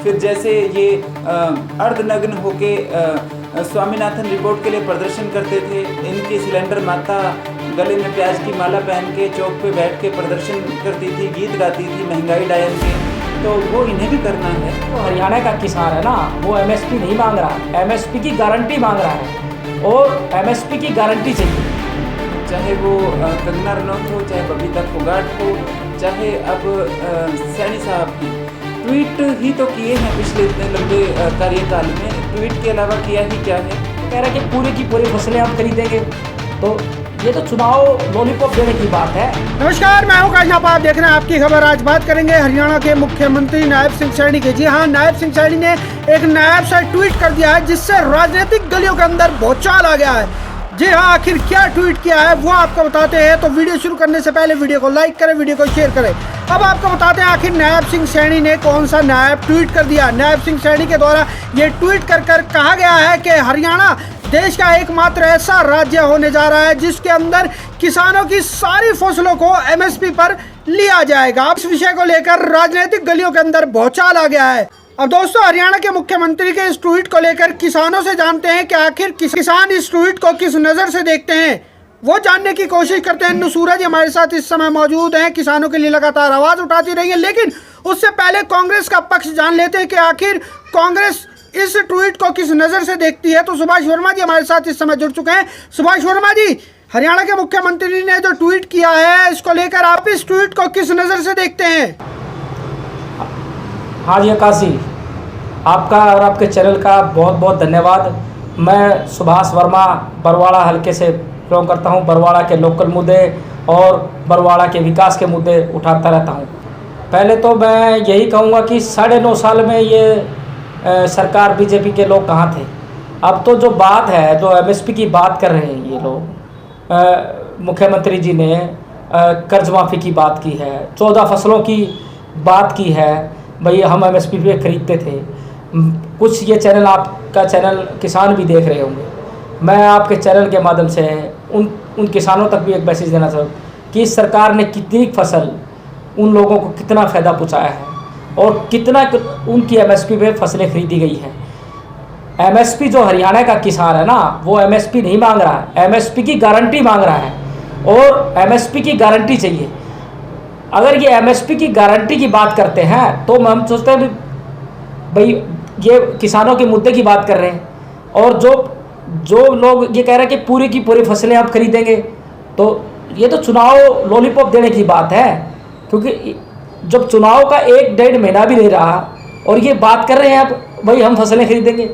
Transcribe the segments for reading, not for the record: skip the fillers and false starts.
फिर जैसे ये अर्धनग्न होके स्वामीनाथन रिपोर्ट के लिए प्रदर्शन करते थे, इनकी सिलेंडर माता गले में प्याज की माला पहन के चौक पे बैठ के प्रदर्शन करती थी, गीत गाती थी महंगाई डायन के, तो वो इन्हें भी करना है। तो हरियाणा का किसान है ना, वो एमएसपी नहीं मांग रहा है, एमएसपी की गारंटी मांग रहा है और एमएसपी की गारंटी चाहिए। चाहे वो कंगना रनौत हो, चाहे बबीता फोगाट हो, चाहे अब सैनी साहब की ट्वीट ही तो किए हैं पिछले इतने लंबे कार्यकाल में, ट्वीट के अलावा किया ही क्या है। कह रहा है कि पूरी की पूरी फसलें हम खरीदेंगे, तो ये तो चुनाव लॉलीपॉप देने की बात है। नमस्कार, मैं हूं काजनाप, आप देख रहे हैं आपकी खबर। आज बात करेंगे हरियाणा के मुख्यमंत्री नायब सिंह सैनी की। जी हां, नायब सिंह सैनी ने एक नायाब सा ट्वीट कर दिया है जिससे राजनीतिक गलियों के अंदर भूचाल आ गया है। जी हाँ, आखिर क्या ट्वीट किया है वो आपको बताते हैं, तो वीडियो शुरू करने से पहले वीडियो को लाइक करें, वीडियो को शेयर करें। अब आपको बताते हैं आखिर नायब सिंह सैनी ने कौन सा नायाब ट्वीट कर दिया। नायब सिंह सैनी के द्वारा ये ट्वीट कर कहा गया है कि हरियाणा देश का एकमात्र ऐसा राज्य होने जा रहा है जिसके अंदर किसानों की सारी फसलों को एमएसपी पर लिया जाएगा। इस विषय को लेकर राजनीतिक गलियों के अंदर भूचाल आ गया है। अब दोस्तों, हरियाणा के मुख्यमंत्री के इस ट्वीट को लेकर किसानों से जानते हैं कि आखिर किसान इस ट्वीट को किस नज़र से देखते हैं, वो जानने की कोशिश करते हैं। सूरज हमारे साथ इस समय मौजूद हैं, किसानों के लिए लगातार आवाज़ उठाती रही है, लेकिन उससे पहले कांग्रेस का पक्ष जान लेते हैं कि आखिर कांग्रेस इस ट्वीट को किस नज़र से देखती है। तो सुभाष वर्मा जी हमारे साथ इस समय जुड़ चुके हैं। सुभाष वर्मा जी, हरियाणा के मुख्यमंत्री ने जो ट्वीट किया है, इसको लेकर आप इस ट्वीट को किस नज़र से देखते हैं? हाँ जी आकाशी, आपका और आपके चैनल का बहुत बहुत धन्यवाद। मैं सुभाष वर्मा बरवाड़ा हल्के से बिलोंग करता हूँ। बरवाड़ा के लोकल मुद्दे और बरवाड़ा के विकास के मुद्दे उठाता रहता हूँ। पहले तो मैं यही कहूँगा कि 9.5 साल में ये सरकार बीजेपी के लोग कहाँ थे। अब तो जो बात है, जो एमएसपी की बात कर रहे हैं ये लोग, मुख्यमंत्री जी ने कर्ज माफ़ी की बात की है, 14 फसलों की बात की है। भाई हम एमएसपी पे खरीदते थे। कुछ ये चैनल, आपका चैनल किसान भी देख रहे होंगे। मैं आपके चैनल के माध्यम से उन किसानों तक भी एक मैसेज देना चाहूँ कि इस सरकार ने कितनी फसल, उन लोगों को कितना फ़ायदा पहुँचाया है और कितना उनकी एमएसपी पे फसलें खरीदी गई हैं। एमएसपी जो हरियाणा का किसान है ना, वो एमएसपी नहीं मांग रहा है, एमएसपी की गारंटी मांग रहा है और एमएसपी की गारंटी चाहिए। अगर ये एमएसपी की गारंटी की बात करते हैं तो हम सोचते हैं भाई ये किसानों के मुद्दे की बात कर रहे हैं, और जो लोग ये कह रहे हैं कि पूरी की पूरी फसलें आप खरीदेंगे, तो ये तो चुनाव लॉलीपॉप देने की बात है। क्योंकि जब चुनाव का 1-1.5 महीना भी नहीं रहा और ये बात कर रहे हैं अब भाई हम फसलें खरीदेंगे।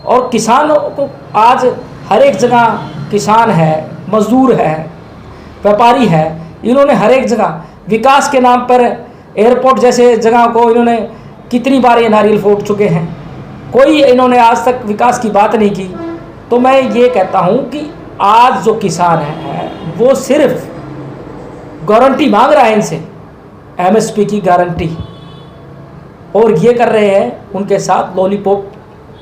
और किसानों को आज हर एक जगह किसान है, मजदूर है, व्यापारी है, इन्होंने हर एक जगह विकास के नाम पर एयरपोर्ट जैसे जगह को इन्होंने कितनी बार ये नारियल फोड़ चुके हैं, कोई इन्होंने आज तक विकास की बात नहीं की। तो मैं ये कहता हूँ कि आज जो किसान है वो सिर्फ गारंटी मांग रहा है इनसे, एमएसपी की गारंटी, और ये कर रहे हैं उनके साथ लॉलीपॉप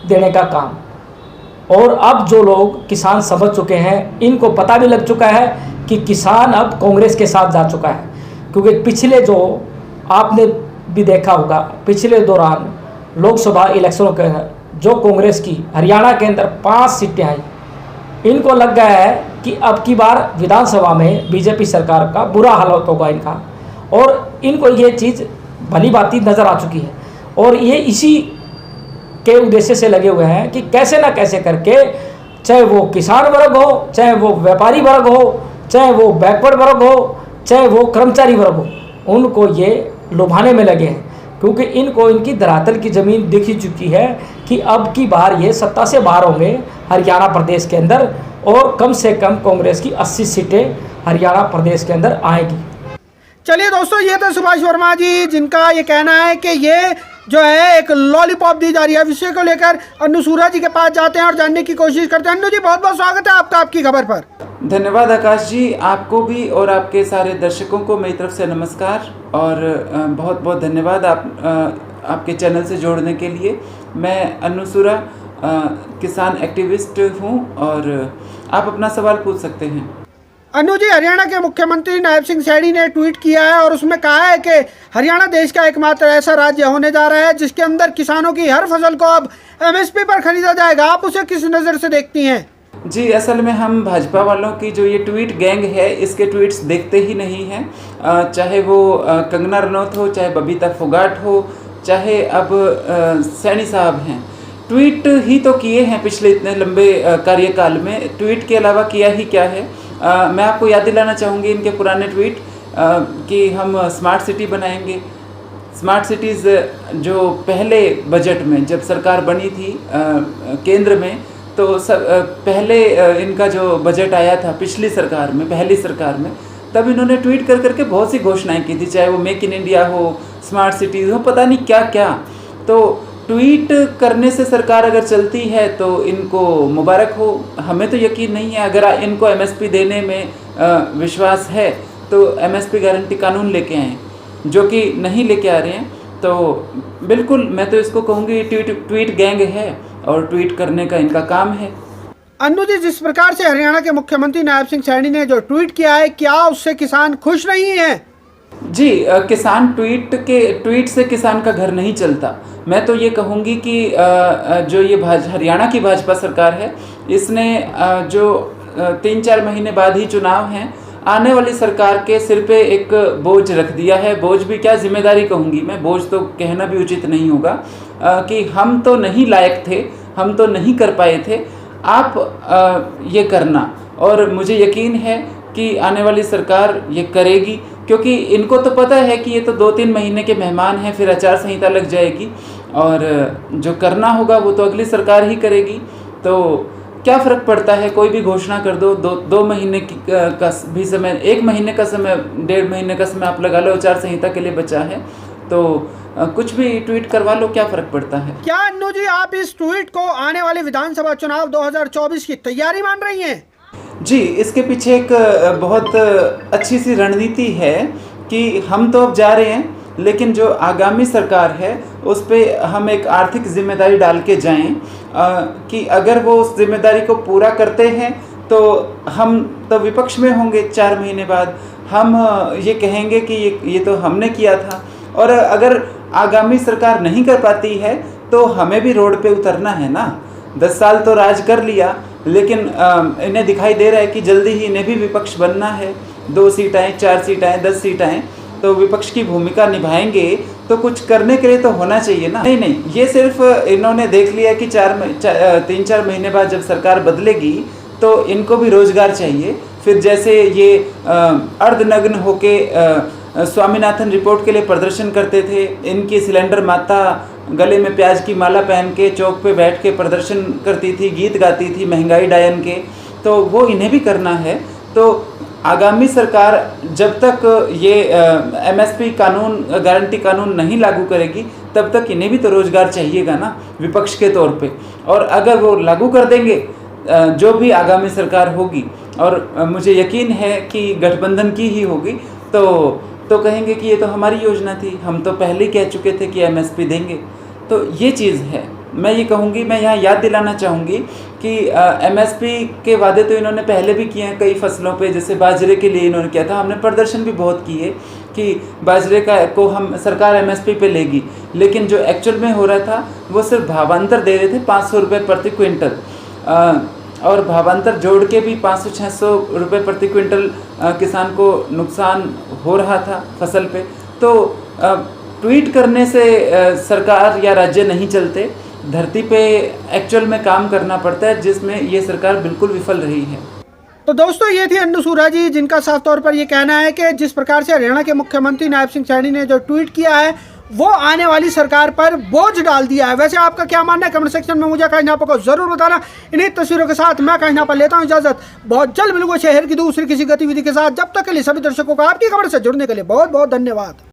देने का काम। और अब जो लोग किसान समझ चुके हैं, इनको पता भी लग चुका है कि किसान अब कांग्रेस के साथ जा चुका है। क्योंकि पिछले जो आपने भी देखा होगा, पिछले दौरान लोकसभा इलेक्शनों के जो कांग्रेस की हरियाणा के अंदर 5 सीटें आई, इनको लग गया है कि अब की बार विधानसभा में बीजेपी सरकार का बुरा हालत होगा इनका, और इनको ये चीज़ भली भांति नज़र आ चुकी है। और ये इसी के उद्देश्य से लगे हुए हैं कि कैसे ना कैसे करके, चाहे वो किसान वर्ग हो, चाहे वो व्यापारी वर्ग हो, चाहे वो बैकवर्ड वर्ग हो, चाहे वो कर्मचारी वर्ग हो, उनको ये लुभाने में लगे हैं। क्योंकि इनको इनकी धरातल की ज़मीन दिख ही चुकी है कि अब की बार ये सत्ता से बाहर होंगे हरियाणा प्रदेश के अंदर, और कम से कम कांग्रेस की 80 सीटें हरियाणा प्रदेश के अंदर आएगी। चलिए दोस्तों, ये तो सुभाष वर्मा जी जिनका ये कहना है कि ये जो है एक लॉलीपॉप दी जा रही है। विषय को लेकर अन्नू सूरज जी के पास जाते हैं और जानने की कोशिश करते हैं। अन्नू जी, बहुत बहुत स्वागत है आपका आपकी खबर पर। धन्यवाद आकाश जी, आपको भी और आपके सारे दर्शकों को मेरी तरफ से नमस्कार और बहुत बहुत धन्यवाद आपके चैनल से जोड़ने के लिए। मैं अन्नू सूरा किसान एक्टिविस्ट हूँ और आप अपना सवाल पूछ सकते हैं। अनु जी, हरियाणा के मुख्यमंत्री नायब सिंह सैनी ने ट्वीट किया है और उसमें कहा है कि हरियाणा देश का एकमात्र ऐसा राज्य होने जा रहा है जिसके अंदर किसानों की हर फसल को अब एमएसपी पर खरीदा जाएगा। आप उसे किस नज़र से देखती हैं? जी, असल में हम भाजपा वालों की जो ये ट्वीट गैंग है इसके ट्वीट्स देखते ही नहीं हैं। चाहे वो कंगना रनौत हो, चाहे बबीता फोगाट हो, चाहे अब सैनी साहब हैं, ट्वीट ही तो किए हैं पिछले इतने लंबे कार्यकाल में। ट्वीट के अलावा किया ही क्या है। मैं आपको याद दिलाना चाहूँगी इनके पुराने ट्वीट कि हम स्मार्ट सिटी बनाएंगे। स्मार्ट सिटीज़ जो पहले बजट में जब सरकार बनी थी केंद्र में, तो पहले इनका जो बजट आया था पिछली सरकार में, पहली सरकार में, तब इन्होंने ट्वीट कर करके बहुत सी घोषणाएं की थी, चाहे वो मेक इन इंडिया हो, स्मार्ट सिटीज़ हो, पता नहीं क्या क्या। तो ट्वीट करने से सरकार अगर चलती है तो इनको मुबारक हो। हमें तो यकीन नहीं है। अगर इनको एमएसपी देने में विश्वास है तो एमएसपी गारंटी कानून लेके आएँ, जो कि नहीं लेके आ रहे हैं। तो बिल्कुल मैं तो इसको कहूँगी ट्वीट गैंग है और ट्वीट करने का इनका काम है। अनु जी, जिस प्रकार से हरियाणा के मुख्यमंत्री नायब सिंह सैनी ने जो ट्वीट किया है, क्या उससे किसान खुश नहीं हैं? जी, किसान ट्वीट से किसान का घर नहीं चलता। मैं तो ये कहूँगी कि जो ये हरियाणा की भाजपा सरकार है, इसने जो 3-4 महीने बाद ही चुनाव हैं, आने वाली सरकार के सिर पे एक बोझ रख दिया है। बोझ भी क्या, जिम्मेदारी कहूँगी मैं, बोझ तो कहना भी उचित नहीं होगा, कि हम तो नहीं लायक थे, हम तो नहीं कर पाए थे, आप ये करना। और मुझे यकीन है कि आने वाली सरकार ये करेगी, क्योंकि इनको तो पता है कि ये तो 2-3 महीने के मेहमान हैं, फिर आचार संहिता लग जाएगी और जो करना होगा वो तो अगली सरकार ही करेगी। तो क्या फ़र्क पड़ता है, कोई भी घोषणा कर दो, 2 महीने का भी समय, 1 महीने का समय, 1.5 महीने का समय आप लगा लो, आचार संहिता के लिए बचा है, तो कुछ भी ट्वीट करवा लो, क्या फ़र्क पड़ता है। क्या अन्नू जी, आप इस ट्वीट को आने वाले विधानसभा चुनाव 2024 की तैयारी मान रही हैं? जी, इसके पीछे एक बहुत अच्छी सी रणनीति है कि हम तो अब जा रहे हैं, लेकिन जो आगामी सरकार है उस पर हम एक आर्थिक जिम्मेदारी डाल के जाएं, कि अगर वो उस जिम्मेदारी को पूरा करते हैं तो हम तो विपक्ष में होंगे 4 महीने बाद, हम ये कहेंगे कि ये तो हमने किया था। और अगर आगामी सरकार नहीं कर पाती है तो हमें भी रोड पे उतरना है ना। 10 साल तो राज कर लिया, लेकिन इन्हें दिखाई दे रहा है कि जल्दी ही इन्हें भी विपक्ष बनना है। 2 सीटें, 4 सीटें, 10 सीटें, तो विपक्ष की भूमिका निभाएंगे तो कुछ करने के लिए तो होना चाहिए ना। नहीं, ये सिर्फ इन्होंने देख लिया कि 3-4 महीने बाद जब सरकार बदलेगी तो इनको भी रोजगार चाहिए। फिर जैसे ये अर्धनग्न होके स्वामीनाथन रिपोर्ट के लिए प्रदर्शन करते थे, इनकी सिलेंडर माता गले में प्याज की माला पहन के चौक पे बैठ के प्रदर्शन करती थी, गीत गाती थी महंगाई डायन के, तो वो इन्हें भी करना है। तो आगामी सरकार जब तक ये एमएसपी कानून, गारंटी कानून नहीं लागू करेगी, तब तक इन्हें भी तो रोज़गार चाहिएगा ना विपक्ष के तौर पे। और अगर वो लागू कर देंगे जो भी आगामी सरकार होगी, और मुझे यकीन है कि गठबंधन की ही होगी, तो कहेंगे कि ये तो हमारी योजना थी, हम तो पहले ही कह चुके थे कि एमएसपी देंगे। तो ये चीज़ है। मैं ये कहूँगी, मैं यहाँ याद दिलाना चाहूँगी कि एमएसपी के वादे तो इन्होंने पहले भी किए हैं कई फसलों पे, जैसे बाजरे के लिए इन्होंने किया था। हमने प्रदर्शन भी बहुत किए कि बाजरे को हम सरकार एमएसपी पे लेगी, लेकिन जो एक्चुअल में हो रहा था वो सिर्फ भावांतर दे रहे थे 500 रुपये प्रति क्विंटल, और भावांतर जोड़ के भी 500-600 रुपये प्रति क्विंटल किसान को नुकसान हो रहा था फसल पे। तो ट्वीट करने से सरकार या राज्य नहीं चलते, धरती पे एक्चुअल में काम करना पड़ता है, जिसमें ये सरकार बिल्कुल विफल रही है। तो दोस्तों, ये थी अन्नू सूरा जी, जिनका साफ तौर पर ये कहना है कि जिस प्रकार से हरियाणा के मुख्यमंत्री नायब सिंह सैनी ने जो ट्वीट किया है वो आने वाली सरकार पर बोझ डाल दिया है। वैसे आपका क्या मानना है, कमेंट सेक्शन में मुझे कहीं नापा को जरूर बताना। इन्हीं तस्वीरों के साथ मैं कहीं नापा लेता हूँ इजाजत। बहुत जल्द मिलूंगा शहर की दूसरी किसी गतिविधि के साथ। जब तक के लिए सभी दर्शकों को आपकी खबर से जुड़ने के लिए बहुत बहुत धन्यवाद।